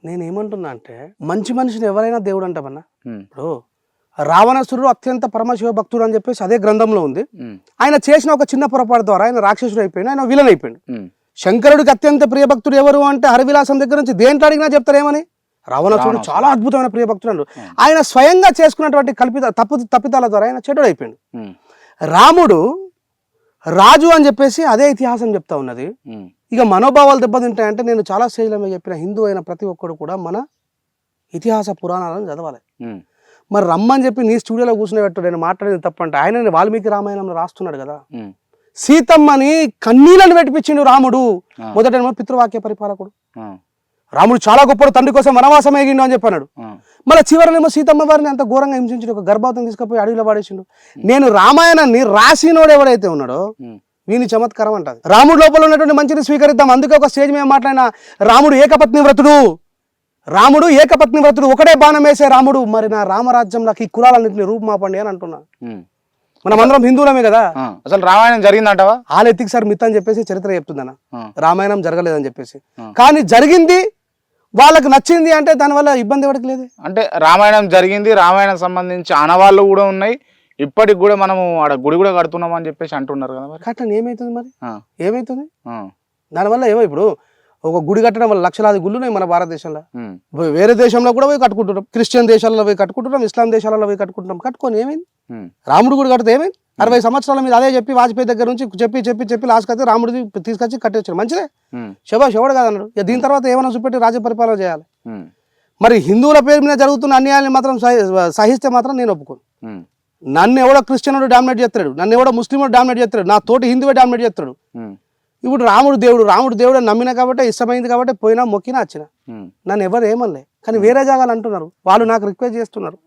నేనేమంటున్నా అంటే మంచి మనిషిని ఎవరైనా దేవుడు అంటామన్నా. ఇప్పుడు రావణాసురుడు అత్యంత పరమశివ భక్తుడు అని చెప్పేసి అదే గ్రంథంలో ఉంది. ఆయన చేసిన ఒక చిన్న పొరపాటు ద్వారా ఆయన రాక్షసుడు అయిపోయింది, ఆయన విలన్ అయిపోయింది. శంకరుడికి అత్యంత ప్రియభక్తుడు ఎవరు అంటే హరివిలాసం దగ్గర నుంచి దేంట్లో అడిగినా చెప్తారు ఏమని, రావణాసురుడు చాలా అద్భుతమైన ప్రియభక్తుడు అన్నారు. ఆయన స్వయంగా చేసుకున్నటువంటి తప్పిదాల ద్వారా ఆయన చెడ్డడు అయిపోయింది. రాముడు రాజు అని చెప్పేసి అదే ఇతిహాసం చెప్తా ఉన్నది. ఇక మనోభావాలు దెబ్బతింటాయంటే నేను చాలా స్టేజ్లో చెప్పిన హిందూ అయిన ప్రతి ఒక్కడు కూడా మన ఇతిహాస పురాణాలను చదవాలి. మరి రమ్మని చెప్పి నీ స్టూడియోలో కూర్చుని పెట్టు, నేను మాట్లాడేది తప్పంటే ఆయన వాల్మీకి రామాయణంలో రాస్తున్నాడు కదా. సీతమ్మని కన్నీళ్ళని పెట్టిపించిండు రాముడు. మొదటేమో పితృవాక్య పరిపాలకుడు. రాముడు చాలా గొప్పడు, తండ్రి కోసం వనవాసం ఎగిండు అని చెప్పన్నాడు. మళ్ళీ చివరనేమో సీతమ్మ వారిని అంత ఘోరంగా హింసించు, ఒక గర్భవతం తీసుకుపోయి అడవిలో పడేసిండు. నేను రామాయణాన్ని రాసినోడు ఎవడైతే ఉన్నాడో వీని చమత్కారం అంటది. రాముడు లోపల ఉన్నటువంటి మంచిని స్వీకరిద్దాం. అందుకే ఒక స్టేజ్ మీద మాట్లాడిన రాముడు ఏకపత్ని వ్రతుడు, ఒకటే బాణం వేసే రాముడు. మరి నా రామరాజ్యంలోకి ఈ కులాలన్నింటినీ రూపుమాపండి అని అంటున్నా. మనం అందరం హిందువులమే కదా. అసలు రామాయణం జరిగిందంటావా? వాళ్ళు ఎత్తికి సార్ మిత్ అని చెప్పేసి చరిత్ర చెప్తుందన్న. రామాయణం జరగలేదని చెప్పేసి, కానీ జరిగింది, వాళ్ళకి నచ్చింది అంటే దానివల్ల ఇబ్బంది ఎవరికి లేదు. అంటే రామాయణం జరిగింది, రామాయణం సంబంధించి ఆనవాళ్ళు కూడా ఉన్నాయి. ఇప్పటికి కూడా మనము ఆడ గుడి కూడా కడుతున్నాం అని చెప్పేసి అంటున్నారు కదా. మరి కట్టండి, ఏమైతుంది మరి, ఏమైతుంది దానివల్ల? ఏమో ఇప్పుడు ఒక గుడి కట్టడం వల్ల లక్షలాది గుళ్ళు ఉన్నాయి మన భారతదేశంలో. వేరే దేశంలో కూడా పోయి కట్టుకుంటున్నాం, క్రిస్టియన్ దేశాలలో పోయి కట్టుకుంటున్నాం, ఇస్లాం దేశాలలో పోయి కట్టుకుంటున్నాం. కట్టుకొని ఏమైంది? రాముడు గుడి కడితే ఏమైంది? 60 సంవత్సరాల మీద అదే చెప్పి వాజ్పేయి దగ్గర నుంచి చెప్పి లాస్ట్ అయితే రాముడిది తీసుకొచ్చి కట్టేచ్చారు. మంచిదే, శివుడు కాదన్నాడు. దీని తర్వాత ఏమైనా చూపెట్టి రాజ్య పరిపాలన చేయాలి. మరి హిందువుల పేరు మీద జరుగుతున్న అన్యాయాన్ని మాత్రం సహిస్తే మాత్రం నేను ఒప్పుకోను. నన్ను ఎవడో క్రిస్టియనుడు డామినేట్ చేస్తాడు, నన్ను ఎవడో ముస్లింలు డామినేట్ చేస్తాడు, నా తోటి హిందువే డామినేట్ చేస్తాడు. ఇప్పుడు రాముడు దేవుడు నమ్మిన కాబట్టి, ఇష్టమైంది కాబట్టి పోయినా మొక్కినా వచ్చిన, నన్ను ఎవరు ఏమనలే. కానీ వేరే జాగాలు అంటున్నారు, వాళ్ళు నాకు రిక్వెస్ట్ చేస్తున్నారు.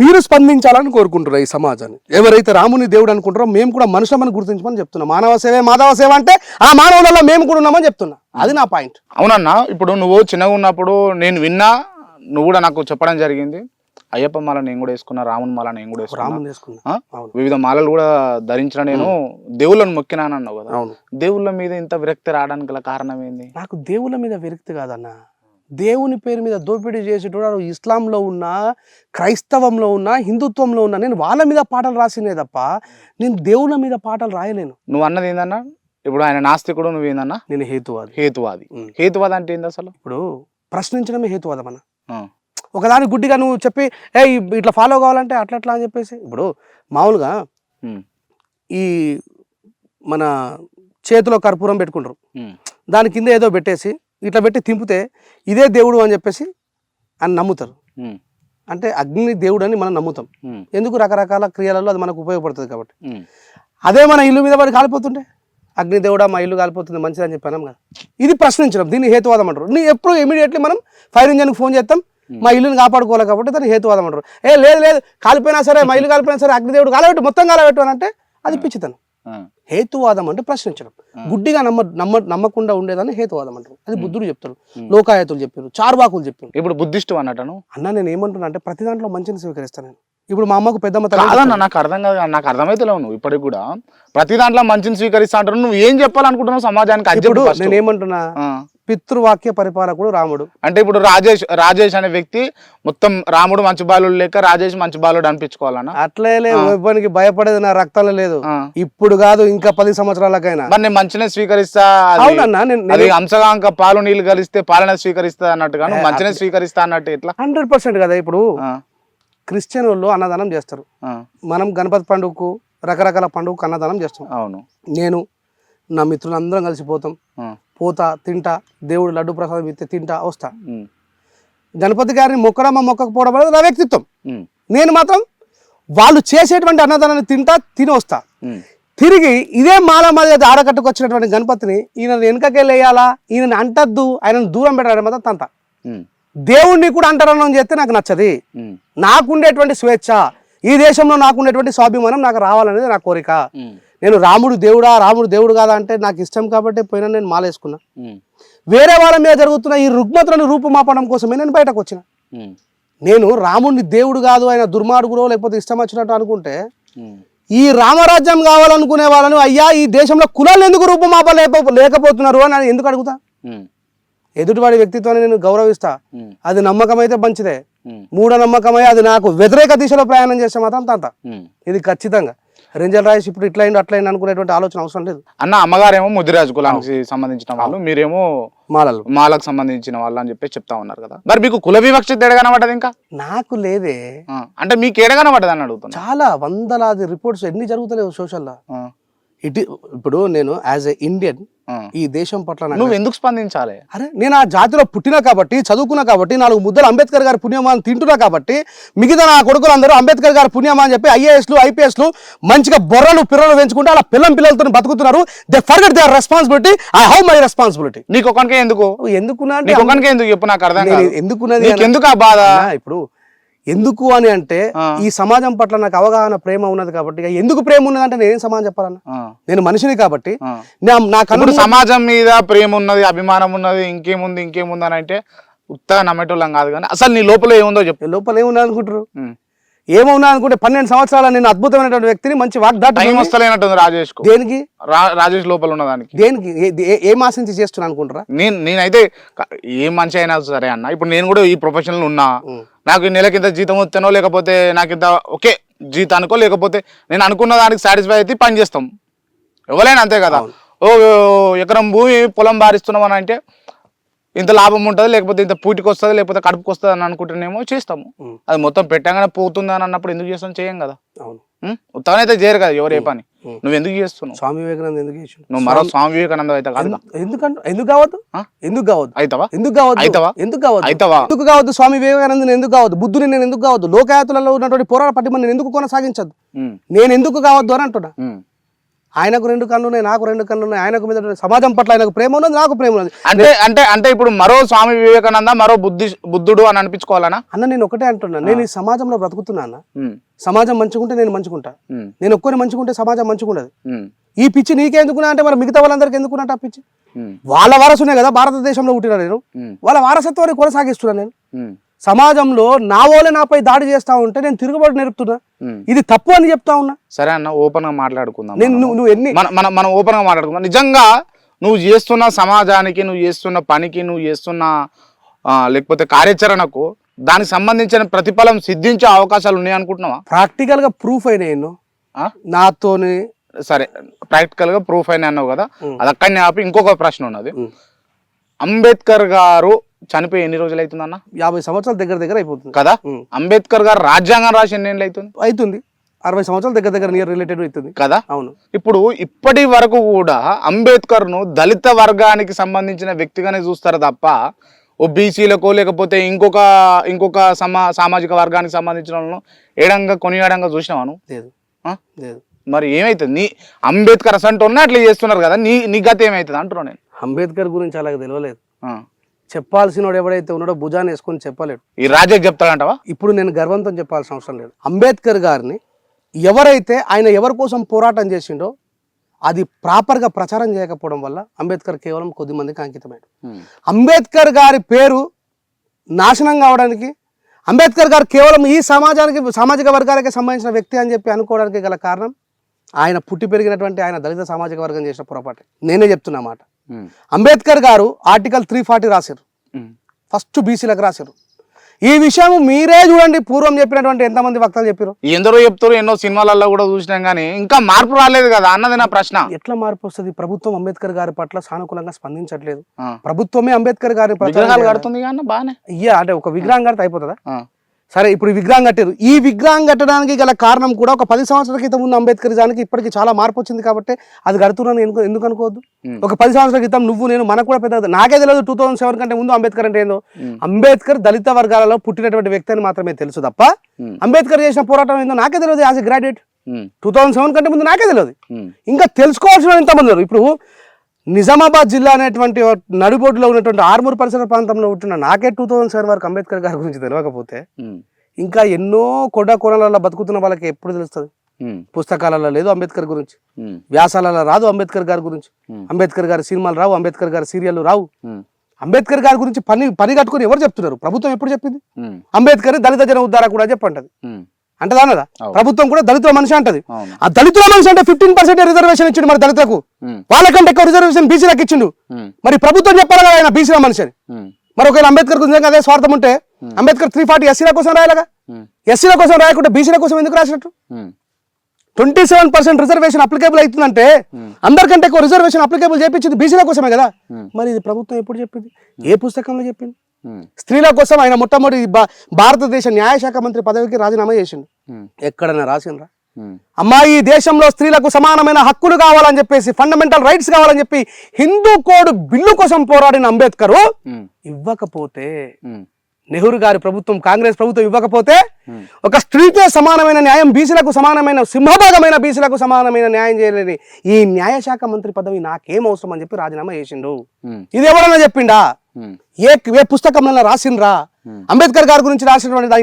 మీరు స్పందించాలని కోరుకుంటున్నారు ఈ సమాజాన్ని. ఎవరైతే రాముని దేవుడు అనుకుంటారో మేము కూడా మనుషులమని గుర్తించమని చెప్తున్నా. మానవ సేవే మాధవ సేవ అంటే ఆ మానవులలో మేము కూడా ఉన్నామని చెప్తున్నా. అది నా పాయింట్. అవునన్నా, ఇప్పుడు నువ్వు చిన్నగా ఉన్నప్పుడు నేను విన్నా, నువ్వు కూడా నాకు చెప్పడం జరిగింది. అయ్యప్ప మాల నేను కూడా వేసుకున్నా, రాముని మాల నేను కూడా వేసుకున్నా, వివిధ మాలలు కూడా ధరించిన నేను దేవుళ్ళని మొక్కినానన్నావు కదా. దేవుళ్ళ మీద ఇంత విరక్తి రావడానికి గల కారణం ఏంది? నాకు దేవుళ్ళ మీద విరక్తి కాదన్న, దేవుని పేరు మీద దోపిడీ చేసేటోడు ఇస్లాంలో ఉన్నా, క్రైస్తవంలో ఉన్నా, హిందుత్వంలో ఉన్నా, నేను వాళ్ళ మీద పాటలు రాసినే తప్ప నేను దేవుళ్ళ మీద పాటలు రాయలేను. నువ్వు అన్నది ఏందన్నా? ఇప్పుడు ఆయన నాస్తికుడు, నువ్వేందన్నా? నేను హేతువాది అంటే ఏంది అసలు? ఇప్పుడు ప్రశ్నించడమే హేతువాదం అన్న. ఒకదాని గుడ్డిగా నువ్వు చెప్పి ఇట్లా ఫాలో కావాలంటే అట్లా అని చెప్పేసి, ఇప్పుడు మామూలుగా ఈ మన చేతిలో కర్పూరం పెట్టుకుంటారు, దాని కింద ఏదో పెట్టేసి ఇట్లా పెట్టి తింపితే ఇదే దేవుడు అని చెప్పేసి అని నమ్ముతారు. అంటే అగ్ని దేవుడు అని మనం నమ్ముతాం. ఎందుకు? రకరకాల క్రియలలో అది మనకు ఉపయోగపడుతుంది కాబట్టి. అదే మన ఇల్లు మీద పడి కాలిపోతుంటే అగ్ని దేవుడా మా ఇల్లు కాలిపోతుంది మంచిదని చెప్పాను కదా. ఇది ప్రశ్నించడం, దీన్ని హేతువాదం అంటారు. నీ ఎప్పుడు ఇమీడియట్లీ మనం ఫైర్ ఇంజన్కి ఫోన్ చేస్తాం, మా ఇల్లుని కాపాడుకోవాలి కాబట్టి దాన్ని హేతువాదం అంటారు. లేదు కాలిపోయినా సరే, మా ఇల్లు కాలిపోయినా సరే అగ్నిదేవుడు కాలబెట్టు, మొత్తం కాలబెట్టు అని అంటే అది పిచ్చితనం. హేతువాదం అంటే ప్రశ్నించడం, గుడ్డిగా నమ్మకుండా ఉండేదాన్ని హేతువాదం అంటారు. అది బుద్ధుడు చెప్తాడు, లోకాయతులు చెప్పారు, చార్వాకులు చెప్పారు. ఇప్పుడు బుద్ధిస్టు అన్నట్టు అన్న నేను ఏమంటున్నా అంటే ప్రతి దాంట్లో మంచిని స్వీకరిస్తాను నేను. ఇప్పుడు మా అమ్మకు పెద్దమ్మ నాకు అర్థం కాదు, నాకు అర్థమైతలేవు. నువ్వు ఇప్పటికి కూడా ప్రతి దాంట్లో మంచిని స్వీకరిస్తా అంటారు. నువ్వు ఏం చెప్పాలనుకుంటున్నావు సమాజానికి? ఇప్పుడు నేను ఏమంటున్నా, పితృవాక్య పరిపాలకుడు రాముడు అంటే ఇప్పుడు రాజేష్ అనే వ్యక్తి మొత్తం రాముడు మంచి బాలుడు లేక రాజేష్ మంచి బాలుడు అనిపించుకోవాలన్నా? అట్లే ఇవ్వడానికి భయపడేది నా రక్తంలో లేదు. ఇప్పుడు కాదు, ఇంకా 10 సంవత్సరాలకైనా మరి నేను మంచినే స్వీకరిస్తా. అవునన్నా, అది అంశగా పాలు నీళ్ళు కలిస్తే పాలన స్వీకరిస్తా అన్నట్టుగా మంచినే స్వీకరిస్తా అన్నట్టు ఎట్లా? 100% కదా. ఇప్పుడు క్రిస్టియన్ వాళ్ళు అన్నదానం చేస్తారు, మనం గణపతి పండుగకు రకరకాల పండుగకు అన్నదానం చేస్తాం. అవును, నేను నా మిత్రులు అందరం కలిసిపోతాం, పోతా, తింటా, దేవుడు లడ్డు ప్రసాదం ఇస్తే తింటా, వస్తా. గణపతి గారిని మొక్కకపోవడం అనేది నా వ్యక్తిత్వం. నేను మాత్రం వాళ్ళు చేసేటువంటి అన్నదానాన్ని తిని వస్తా. తిరిగి ఇదే మాల మధ్య ఆడకట్టుకు వచ్చినటువంటి గణపతిని ఈయన వెనకకెళ్ళి వేయాలా, ఈయనని అంటద్దు, ఆయనను దూరం పెట్టడం మాత్రం తంత. దేవుణ్ణి కూడా అంటరణం చేస్తే నాకు నచ్చది. నాకుండేటువంటి స్వేచ్ఛ, ఈ దేశంలో నాకుండేటువంటి స్వాభిమానం నాకు రావాలనేది నా కోరిక. నేను రాముడు దేవుడు కాదా అంటే నాకు ఇష్టం కాబట్టి పోయినా నేను మాలేసుకున్నా. వేరే వాళ్ళ మీద జరుగుతున్న ఈ రుగ్మతులను రూపుమాపడం కోసమే నేను బయటకు వచ్చిన. నేను రాముడిని దేవుడు కాదు, ఆయన దుర్మార్గుడో లేకపోతే ఇష్టం వచ్చినట్టు అనుకుంటే, ఈ రామరాజ్యం కావాలనుకునే వాళ్ళను అయ్యా ఈ దేశంలో కులాలు ఎందుకు రూపుమాపలేకపోతున్నారు అని ఎందుకు అడుగుతా? ఎదుటివాడి వ్యక్తిత్వాన్ని నేను గౌరవిస్తా, ఉమ్, అది నమ్మకం అయితే మంచిదే, ఉమ్, మూఢనమ్మకమై అది నాకు వ్యతిరేక దిశలో ప్రయాణం చేస్తే మాత్రం తంత. ఉమ్. ఇది ఖచ్చితంగా రెంజల్ రాయస్ ఇప్పుడు ఇట్లా అయింది అట్లా అయింది అనుకునేటువంటి ఆలోచన అవసరం లేదు. అన్న అమ్మగారేమో ముదిరాజు కులానికి సంబంధించిన వాళ్ళు, మీరేమో మాలలు మాలకు సంబంధించిన వాళ్ళు అని చెప్పి చెప్తా ఉన్నారు కదా. మరి మీకు కుల వివక్ష ఎడగనబడ్డది ఇంకా? నాకు లేదే. అంటే మీకు ఎడగనబడ్డది అని అడుగుతున్నా. చాలా వందలాది రిపోర్ట్స్ ఎన్ని జరుగుతలేవు సోషల్లో. ఇప్పుడు నేను యాజ్ ఎ ఇండియన్ ఈ దేశం పట్ల నువ్వు ఎందుకు స్పందించాలి? అరే నేను ఆ జాతిలో పుట్టినా కాబట్టి, చదువుకున్నా కాబట్టి, 4 ముద్దలు అంబేద్కర్ గారి పుణ్యమాన్ని తింటున్నా కాబట్టి, మిగతా నా కొడుకులందరూ అంబేద్కర్ గారి పుణ్యమా అని చెప్పి ఐఏఎస్లు ఐపీఎస్లు మంచిగా బొర్రలు పిల్లలు పెంచుకుంటే అలా పిల్లలతో బతుకుతున్నారు. They forget there responsibility. I have my responsibility. నీకు ఒకనికే ఎందుకు? ఎందుకున్నా ఎందుకు చెప్పు, నాకు అర్థం కాదు. ఎందుకున్నది ఎందుకు ఆ బాధ? ఇప్పుడు ఎందుకు అని అంటే ఈ సమాజం పట్ల నాకు అవగాహన ప్రేమ ఉన్నది కాబట్టి. ఎందుకు ప్రేమ ఉన్నదంటే నేను ఏం సమాజం చెప్పాలన్నా, నేను మనిషిని కాబట్టి. నా కన్ను సమాజం మీద ప్రేమ ఉన్నది, అభిమానం ఉన్నది, ఇంకేముంది అని అంటే ఉత్తగా నమ్మేటోళ్ళం కాదు. కానీ అసలు నీ లోపల ఏముందో చెప్పు. లోపల ఏమున్నా అనుకుంటారు, ఏమవునా అనుకుంటే 12 సంవత్సరాల నేను అద్భుతమైనటువంటి వ్యక్తిని, మంచి వాగ్దాటి. టైం వస్తలేనట్టుంది రాజేష్. దేనికి? రాజేష్ లోపల ఉన్నదానికి దేనికి? ఏం ఆశించి చేస్తున్నా అనుకుంటారా? నేనైతే ఏ మనిషి అయినా సరే అన్న, ఇప్పుడు నేను కూడా ఈ ప్రొఫెషనల్ ఉన్నా, నాకు నెలకింత జీతం వస్తేనో లేకపోతే నాకు ఇంత ఓకే జీతానికో లేకపోతే నేను అనుకున్న దానికి సాటిస్ఫై అయితే పని చేస్తాం. ఎవరైనా అంతే కదా. ఓ ఎకరం భూమి పొలం బారిస్తున్నాం అని అంటే ఇంత లాభం ఉంటుంది, లేకపోతే ఇంత పూటికి వస్తుంది, లేకపోతే కడుపుకి వస్తుంది అని అనుకుంటేనేమో చేస్తాము. అది మొత్తం పెట్టగానే పోతుంది అని అన్నప్పుడు ఎందుకు చేస్తాం? చేయం కదా. ఉత్తగానే అయితే చేయరు కదా ఎవరు ఏ పని. నువ్వు ఎందుకు చేస్తున్నావు? స్వామి వివేకానంద ఎందుకు చేసి? నువ్వు మరో స్వామి వివేకానంద అయితే కాదు. ఎందుకు కావద్దు? ఎందుకు కావద్దు? అయితవా? ఎందుకు కావద్దు? అయితవా? ఎందుకు కావద్దు? అయితవా? ఎందుకు కావద్దు? స్వామి వివేకానంద ఎందుకు కావద్దు? బుద్ధుని నేను ఎందుకు కావద్దు? లోకయాత్రలో ఉన్నటువంటి పోరాట పట్టిమ నేను ఎందుకు కొనసాగించద్దు? నేను ఎందుకు కావద్దు అని అంటున్నా. ఆయనకు 2 కళ్ళు ఉన్నాయి, నాకు 2 కళ్ళు ఉన్నాయి. ఆయనకు మీద సమాజం పట్ల ఆయనకు ప్రేమ ఉన్నది, నాకు ప్రేమ ఉన్నది. అంటే ఇప్పుడు మరో స్వామి వివేకానంద, మరో బుద్ధుడు అని అనిపించుకోవాలనా? అన్న నేను ఒకటే అంటున్నా, నేను ఈ సమాజంలో బ్రతుకుతున్నా అన్న. సమాజం మంచుకుంటే నేను మంచుకుంటా, నేను ఒక్కరిని మంచుకుంటే సమాజం మంచుకుంటది. ఈ పిచ్చి నీకెందుకున్నా అంటే మరి మిగతా వాళ్ళందరికీ ఎందుకున్నట్టు ఆ పిచ్చి? వాళ్ళ వారసునే కదా భారతదేశంలో పుట్టినా నేను, వాళ్ళ వారసత్వాన్ని కొనసాగిస్తున్నా నేను. సమాజంలో నా వాళ్ళే నాపై దాడి చేస్తా ఉంటే నేను తిరుగుబాటు నేర్పుతున్నా, ఇది తప్పు అని చెప్తా ఉన్నా. సరే అన్న, ఓపెన్ గా మాట్లాడుకుందాం. నువ్వు ఎన్ని మనం ఓపెన్ గా మాట్లాడుకుందాం. నిజంగా నువ్వు చేస్తున్న సమాజానికి, నువ్వు చేస్తున్న పనికి, నువ్వు చేస్తున్న లేకపోతే కార్యాచరణకు దానికి సంబంధించిన ప్రతిఫలం సిద్ధించే అవకాశాలు ఉన్నాయి అనుకుంటున్నావా? ప్రాక్టికల్ గా ప్రూఫ్ అయినా ఎన్నో నాతోని. సరే, ప్రాక్టికల్ గా ప్రూఫ్ అయినా అన్నావు కదా, అది అక్కడనే ఆపి ఇంకొక ప్రశ్న ఉన్నది. అంబేద్కర్ గారు చనిపోయి ఎన్ని రోజులు అవుతుందన్న? 50 సంవత్సరాల దగ్గర అయిపోతుంది కదా. అంబేద్కర్ గారు రాజ్యాంగం రాసి ఎన్ని ఏళ్ళు అవుతుంది? 60 సంవత్సరాల దగ్గర నియర్ రిలేటెడ్ అవుతుంది కదా. అవును. ఇప్పుడు ఇప్పటి వరకు కూడా అంబేద్కర్ ను దళిత వర్గానికి సంబంధించిన వ్యక్తిగానే చూస్తారు తప్ప ఓ బీసీలకో లేకపోతే ఇంకొక సామాజిక వర్గానికి సంబంధించిన వాళ్ళను ఏడంగా కొనియాడంగా చూసినావాను? లేదు. మరి ఏమైతుంది? నీ అంబేద్కర్ అసంటో అట్లా చేస్తున్నారు కదా, నీ గత ఏమైతుంది అంటున్నాను నేను. అంబేద్కర్ గురించి అలాగే తెలియలేదు. చెప్పాల్సిన వాడు ఎవడైతే ఉన్నాడో భుజాన్ని వేసుకొని చెప్పలేడు. ఈ రాజే చెప్తాడంటవా? ఇప్పుడు నేను గర్వంతో చెప్పాల్సిన అవసరం లేదు. అంబేద్కర్ గారిని ఎవరైతే ఆయన ఎవరి కోసం పోరాటం చేసిండో అది ప్రాపర్గా ప్రచారం చేయకపోవడం వల్ల అంబేద్కర్ కేవలం కొద్ది మందికి అంకితమైంది. అంబేద్కర్ గారి పేరు నాశనం కావడానికి, అంబేద్కర్ గారు కేవలం ఈ సామాజిక వర్గాలకే సంబంధించిన వ్యక్తి అని చెప్పి అనుకోవడానికి గల కారణం ఆయన పుట్టి పెరిగినటువంటి ఆయన దళిత సామాజిక వర్గం చేసిన పొరపాటే. నేనే చెప్తున్నా మాట. అంబేద్కర్ గారు ఆర్టికల్ 340 రాశారు, ఫస్ట్ బీసీలకు రాశారు. ఈ విషయం మీరే చూడండి, పూర్వం చెప్పినటువంటి ఎంతమంది వక్తలు చెప్పారు, ఎందరో చెప్తారు, ఎన్నో సినిమాలలో కూడా చూసినాం కానీ ఇంకా మార్పు రాలేదు కదా అన్నది నా ప్రశ్న. ఎట్లా మార్పు వస్తుంది? ప్రభుత్వం అంబేద్కర్ గారి పట్ల సానుకూలంగా స్పందించట్లేదు. ప్రభుత్వమే అంబేద్కర్ గారి కడుతుంది బానే. అంటే ఒక విగ్రహం కడితే అయిపోతుందా? సరే, ఇప్పుడు విగ్రహం కట్టారు. ఈ విగ్రహం కట్టడానికి గల కారణం కూడా ఒక 10 సంవత్సరాల క్రితం ఉన్న అంబేద్కర్ జానికి ఇప్పటికి చాలా మార్పు వచ్చింది కాబట్టి అది కడుతున్నాను ఎందుకు అనుకోవద్దు? ఒక 10 సంవత్సరాల క్రితం నేను మనకు కూడా పెద్ద నాకే తెలియదు 2007 కంటే ముందు అంబేద్కర్ అంటే ఏందో. అంబేద్కర్ దళిత వర్గాలలో పుట్టినటువంటి వ్యక్తి అని మాత్రమే తెలుసు తప్ప అంబేద్కర్ చేసిన పోరాటం ఏందో నాకే తెలియదు. యాజ్ ఎ గ్రాడ్యుయేట్ 2007 కంటే ముందు నాకే తెలియదు. ఇంకా తెలుసుకోవాల్సిన ఎంతమంది ఉన్నారు. ఇప్పుడు నిజామాబాద్ జిల్లా అనేటువంటి నడిబొడ్డులో ఉన్నటువంటి ఆర్మూర్ పరిసర ప్రాంతంలో ఉంటున్న నాకే 2007 వరకు అంబేద్కర్ గారి గురించి తెలియకపోతే ఇంకా ఎన్నో కోణాలలో బతుకుతున్న వాళ్ళకి ఎప్పుడు తెలుస్తుంది? పుస్తకాలలో లేదు అంబేద్కర్ గురించి, వ్యాసాలలో రాదు అంబేద్కర్ గారి గురించి, అంబేద్కర్ గారి సినిమాలు రావు, అంబేద్కర్ గారి సీరియల్ రావు. అంబేద్కర్ గారి గురించి పని కట్టుకుని ఎవరు చెప్తున్నారు? ప్రభుత్వం ఎప్పుడు చెప్పింది? అంబేద్కర్ దళిత జన ఉద్ధార కూడా చెప్పంటది. అంటదా అన్నదా? ప్రభుత్వం కూడా దళితుల మనిషి అంటది. అవును. ఆ దళితుల మనిషి అంటే 15% రిజర్వేషన్ ఇచ్చిండు మరి దళితులకు, వాళ్ళకంటే ఎక్కువ రిజర్వేషన్ బీసీలకు ఇచ్చిండు. మరి ప్రభుత్వం చెప్పాలి కదా ఆయన బీసీల మనిషి అని. మరి ఒకవేళ అంబేద్కర్ నిజంగా అదే స్వార్థం ఉంటే అంబేద్కర్ 340 ఎస్సీల కోసం రాయాలగా, ఎస్సీల కోసం రాయకుండా బీసీల కోసం ఎందుకు రాసినట్టు? 27% రిజర్వేషన్ అప్లికేబుల్ అవుతుందంటే అందరికంటే ఎక్కువ రిజర్వేషన్ అప్లికేబుల్ చేయించింది బీసీల కోసమే కదా. మరి ఇది ప్రభుత్వం ఎప్పుడు చెప్పింది, ఏ పుస్తకంలో చెప్పింది? స్త్రీల కోసం ఆయన మొట్టమొదటి భారతదేశ న్యాయశాఖ మంత్రి పదవికి రాజీనామా చేసిండు. ఎక్కడైనా రాసిండ్రా? అమ్మా ఈ దేశంలో స్త్రీలకు సమానమైన హక్కులు కావాలని చెప్పేసి, ఫండమెంటల్ రైట్స్ కావాలని చెప్పి హిందూ కోడ్ బిల్లు కోసం పోరాడిన అంబేద్కర్ ఇవ్వకపోతే, నెహ్రూ గారి ప్రభుత్వం కాంగ్రెస్ ప్రభుత్వం ఇవ్వకపోతే, ఒక స్త్రీకే సమానమైన న్యాయం, బీసీలకు సమానమైన సింహభాగమైన బీసీలకు సమానమైన న్యాయం చేయలేని ఈ న్యాయశాఖ మంత్రి పదవి నాకేం అవసరం అని చెప్పి రాజీనామా చేసిండు. ఇది ఎవరన్నా చెప్పిండా? ఏ పుస్తకంలో రాసిండ్రా? అంబేద్కర్ గారి గురించి రాసినటువంటి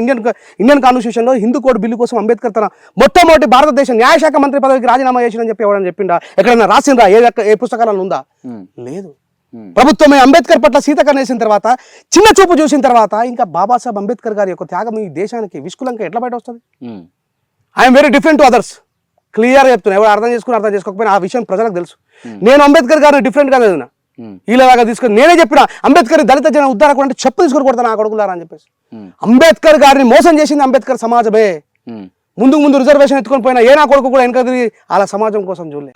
ఇండియన్ కాన్స్టిట్యూషన్ లో హిందూ కోడ్ బిల్లు కోసం అంబేద్కర్ తన మొట్టమొదటి భారతదేశ న్యాయశాఖ మంత్రి పదవికి రాజీనామా చేసిందని చెప్పి ఎవరైనా చెప్పిండా? ఎక్కడైనా రాసిండ్రా? ఏ పుస్తకాలలో ఉందా? లేదు. ప్రభుత్వమే అంబేద్కర్ పట్ల సీతకన్ను వేసిన తర్వాత, చిన్న చూపు చూసిన తర్వాత, ఇంకా బాబాసాహెబ్ అంబేద్కర్ గారి యొక్క త్యాగం ఈ దేశానికి విష్కులంక ఎట్లా బయట వస్తుంది? I'm very different to others. Clear చెప్తున్నా, ఎవరు అర్థం చేసుకోకపోయినా ఆ విషయం ప్రజలకు తెలుసు. నేను అంబేద్కర్ గారిని డిఫరెంట్ గా చదివినా, ఇలాగా తీసుకొని నేనే చెప్పిన అంబేద్కర్ దళిత జన ఉద్ధారకుడు అంటే చెప్పు తీసుకొని కొడతాను ఆ కొడుకులారా అని చెప్పేసి. అంబేద్కర్ గారిని మోసం చేసింది అంబేద్కర్ సమాజమే. ముందు రిజర్వేషన్ ఎత్తుకొని పోయినా ఏ నా కొడుకు కూడా వెనక తిరిగి అలా సమాజం కోసం చూడలే.